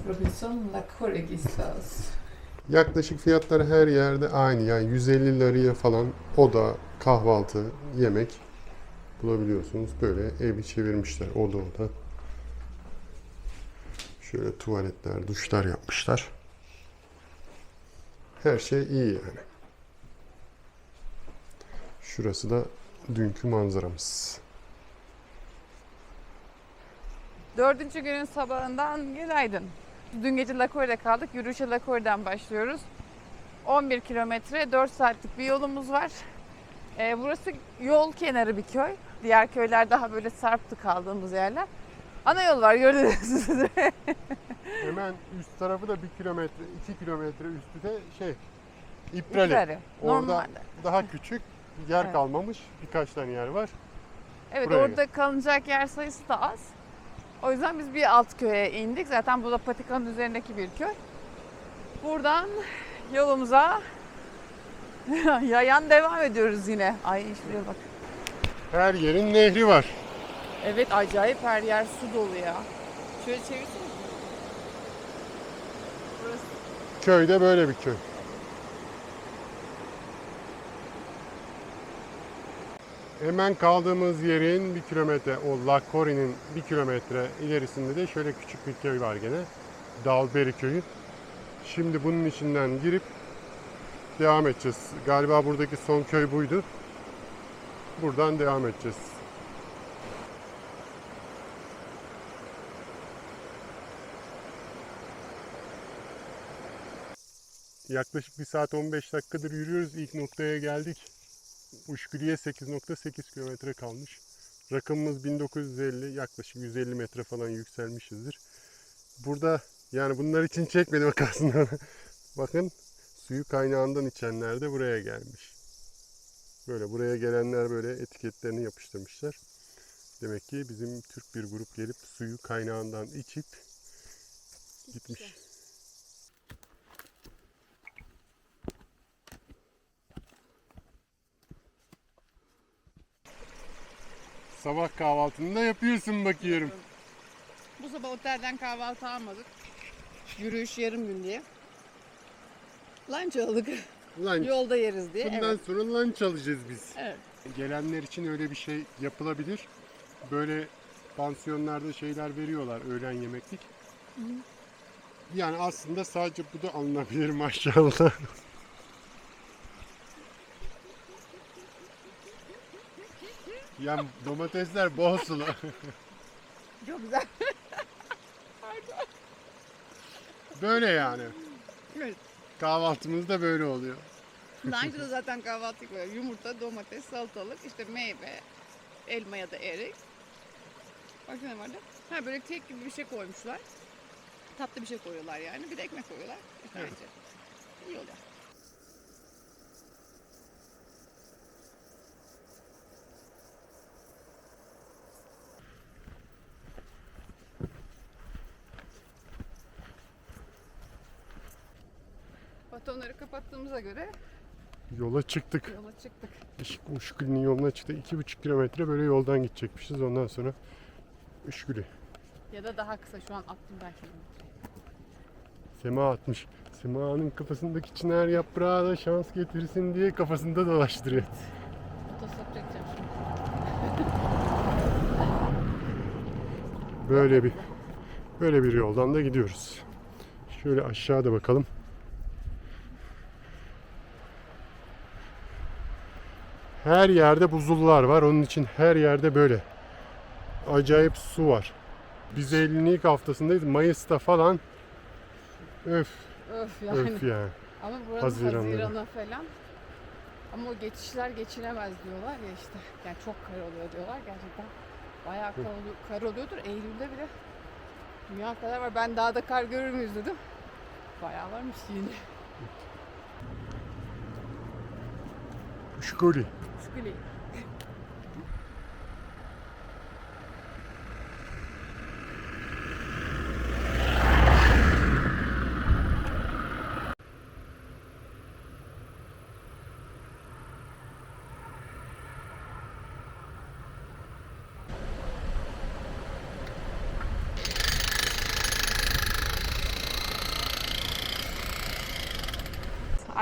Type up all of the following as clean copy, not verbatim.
Robinson La Corregistras. Yaklaşık fiyatları her yerde aynı. Yani 150 liraya falan oda, kahvaltı, yemek bulabiliyorsunuz. Böyle evi çevirmişler oda oda. Şöyle tuvaletler, duşlar yapmışlar. Her şey iyi yani. Şurası da dünkü manzaramız. Dördüncü günün sabahından günaydın. Dün gece La Corre'de kaldık. Yürüyüşe La Corre'den başlıyoruz. 11 kilometre, 4 saatlik bir yolumuz var. Burası yol kenarı bir köy. Diğer köyler daha böyle sarptı kaldığımız yerler. Ana yol var gördüğünüz üzere. Hemen üst tarafı da 1 kilometre, 2 kilometre üstü de İprali. İprali, Orada normalde. daha küçük yer Evet. kalmamış. Birkaç tane yer var. Evet, Buraya orada kalınacak yer sayısı da az. O yüzden biz bir alt köye indik. Zaten bu da patikanın üzerindeki bir köy. Buradan yolumuza yayan devam ediyoruz yine. Ay şuraya bak. Her yerin nehri var. Evet, acayip her yer su dolu ya. Şöyle çevirsene. Burası. Köyde böyle bir köy. Hemen kaldığımız yerin 1 kilometre, o La Corre'nin 1 kilometre ilerisinde de şöyle küçük bir köy var gene. Dalberi köyü. Şimdi bunun içinden girip devam edeceğiz. Galiba buradaki son köy buydu. Buradan devam edeceğiz. Yaklaşık 1 saat 15 dakikadır yürüyoruz. İlk noktaya geldik. Uşkuli'ye 8,8 kilometre kalmış. Rakamımız 1950, yaklaşık 150 metre falan yükselmişizdir. Burada yani bunlar için çekmedim aslında. Bakın suyu kaynağından içenler de buraya gelmiş. Böyle buraya gelenler böyle etiketlerini yapıştırmışlar. Demek ki bizim Türk bir grup gelip suyu kaynağından içip gitmiş. Sabah kahvaltını da yapıyorsun bakıyorum. Bu sabah otelden kahvaltı almadık. Yürüyüş yarım gün diye. Lunch aldık. Lunch. Yolda yeriz diye. Bundan Evet. sonra lunch alacağız biz. Evet. Gelenler için öyle bir şey yapılabilir. Böyle pansiyonlarda şeyler veriyorlar öğlen yemeklik. Yani aslında sadece bu da alınabilir maşallah. Yani domatesler bol sulu. Çok güzel. Böyle yani. Evet. Kahvaltımız da böyle oluyor. Lunch'da zaten kahvaltı koyuyor. Yumurta, domates, salatalık, işte meyve, elma ya da erik. Başka ne vardı? Ha, böyle kek gibi bir şey koymuşlar. Tatlı bir şey koyuyorlar yani. Bir de ekmek koyuyorlar. Evet. İyi oluyor. Batonları kapattığımıza göre Yola çıktık. yola çıktık. Uşkuli'nin yoluna çıktık. 2,5 kilometre böyle yoldan gidecekmişiz. Ondan sonra Uşkuli. Ya da daha kısa, şu an attım belki. Sema atmış. Sema'nın kafasındaki çınar yaprağı da şans getirsin diye kafasında dolaştırıyor. Otostop çekeceğim şimdi. Böyle bir yoldan da gidiyoruz. Şöyle aşağıda bakalım. Her yerde buzullar var. Onun için her yerde böyle acayip su var. Biz Eylül'ün ilk haftasındayız. Mayıs'ta falan öf Öf yani. öf yani. Ama buranın Haziran'a falan. Ama o geçişler geçilemez diyorlar ya işte. Yani çok kar oluyor diyorlar gerçekten. Bayağı kar oluyordur. Eylül'de bile dünya kadar var. Ben dağda kar görür müyüz dedim. Bayağı varmış yine. Uşkuli. Uşkuli.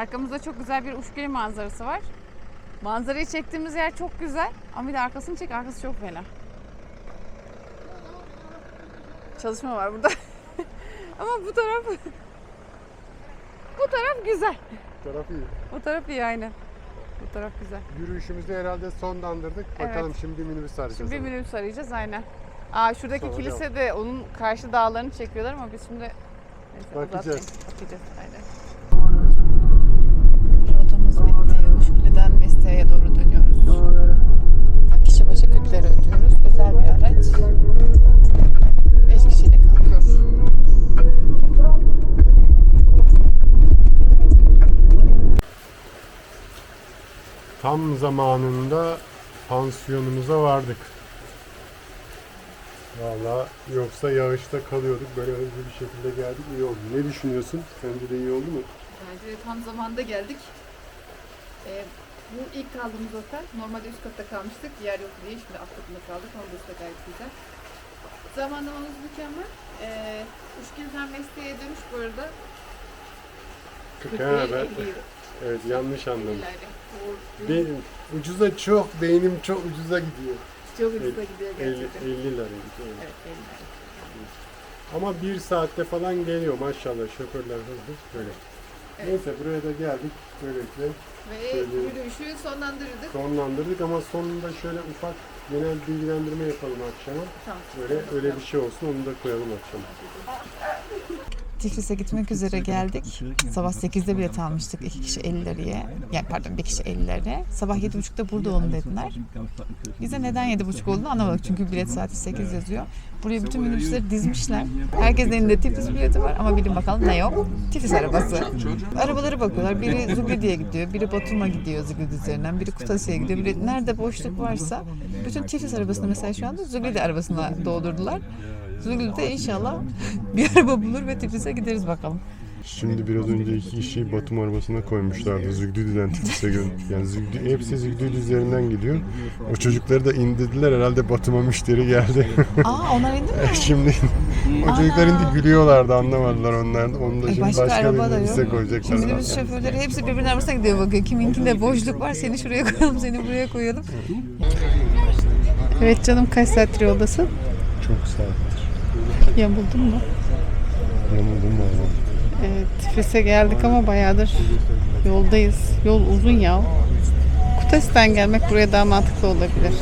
Arkamızda çok güzel bir Uşgili manzarası var. Manzarayı çektiğimiz yer çok güzel ama bir de arkasını çek, arkası çok fena. Çalışma var burada. Ama bu taraf güzel. Bu taraf iyi. O taraf iyi aynen. Bu taraf güzel. Yürüyüşümüzü herhalde sonlandırdık. Evet. Bakalım şimdi minibüs arayacağız. Şimdi bir ama. minibüs arayacağız aynen. Şuradaki Sonra kilise de onun karşı dağlarını çekiyorlar ama biz şimdi neyse, Bakacağız. uzatmayayım. Bakacağız aynen. Rotamız bitti. Uşkuli'den Mesleğe doğru dönüyoruz. Kişi başı 40 lira ödüyoruz. Özel bir araç. 5 kişiyle kalkıyor. Tam zamanında pansiyonumuza vardık. Valla yoksa yağışta kalıyorduk. Böyle hızlı bir şekilde geldik. İyi oldu. Ne düşünüyorsun? Sence de iyi oldu mu? Bence de tam zamanında geldik. Bu ilk kaldığımız otel. Normalde üst katta kalmıştık. Yer yok diye şimdi alt katında kaldık. Ama burası da gayet güzel. Zamanlamamız mükemmel. Uşgili'den Mesleğe dönüş bu arada. 40 değil, 50 euro. Evet, yanlış anladım. Yani. Benim ucuza çok, beynim çok ucuza gidiyor. Çok ucuza gidiyor 50 gerçekten. lira gidiyor. Evet, 50 lira. Ama bir saatte falan geliyor maşallah, şoförler hızlı böyle. Evet. Neyse buraya da geldik böylelikle Ve Şöyle- yürüyüşü sonlandırdık. sonlandırdık ama sonunda şöyle ufak genel bilgilendirme yapalım akşama. Tamam. Öyle bir şey olsun, onu da koyalım akşama. Tiflis'e gitmek üzere geldik. Sabah 8'de bilet almıştık 2 kişi 50 liraya. Yani pardon 1 kişi 50 liraya. Sabah 7.30'da burada olun dediler. Bize neden 7.30 olduğunu anlamadık çünkü bilet saati 8 yazıyor. Buraya bütün minibüsleri dizmişler. Herkesin elinde Tiflis bileti var ama bilin bakalım ne yok? Tiflis arabası. Arabalara bakıyorlar. Biri Zügli'ye gidiyor, biri Batum'a gidiyor Zügli üzerinden, biri Kutasya'ya gidiyor. Biri nerede boşluk varsa bütün Tiflis arabasını mesela şu anda Zügli arabasına doldurdular. Zügli'de inşallah bir araba bulur ve Tiflis'e gideriz bakalım. Şimdi biraz önce 2 kişiyi Batum arabasına koymuşlardı. Zügdüdü'den Tiflis'e yani hepsi Zügdüdü üzerinden gidiyor. O çocukları da indirdiler. Herhalde Batum'a müşteri geldi. Onlar indi mi? Şimdi o çocuklar indi gülüyorlardı, anlamadılar onlar da. Onu da şimdi başka başka araba da bir minibüse yok. koyacaklar. Minibüs şoförleri hepsi birbirinin arabasına gidiyor bakıyor. Kiminkinde boşluk var, seni şuraya koyalım, seni buraya koyalım. Evet canım, kaç saattir yoldasın? Çok saattir. Yamuldun mu? Yamuldum valla. Evet, Tiflis'e geldik ama bayağıdır yoldayız. Yol uzun ya. Kutasya'dan gelmek buraya daha mantıklı olabilir.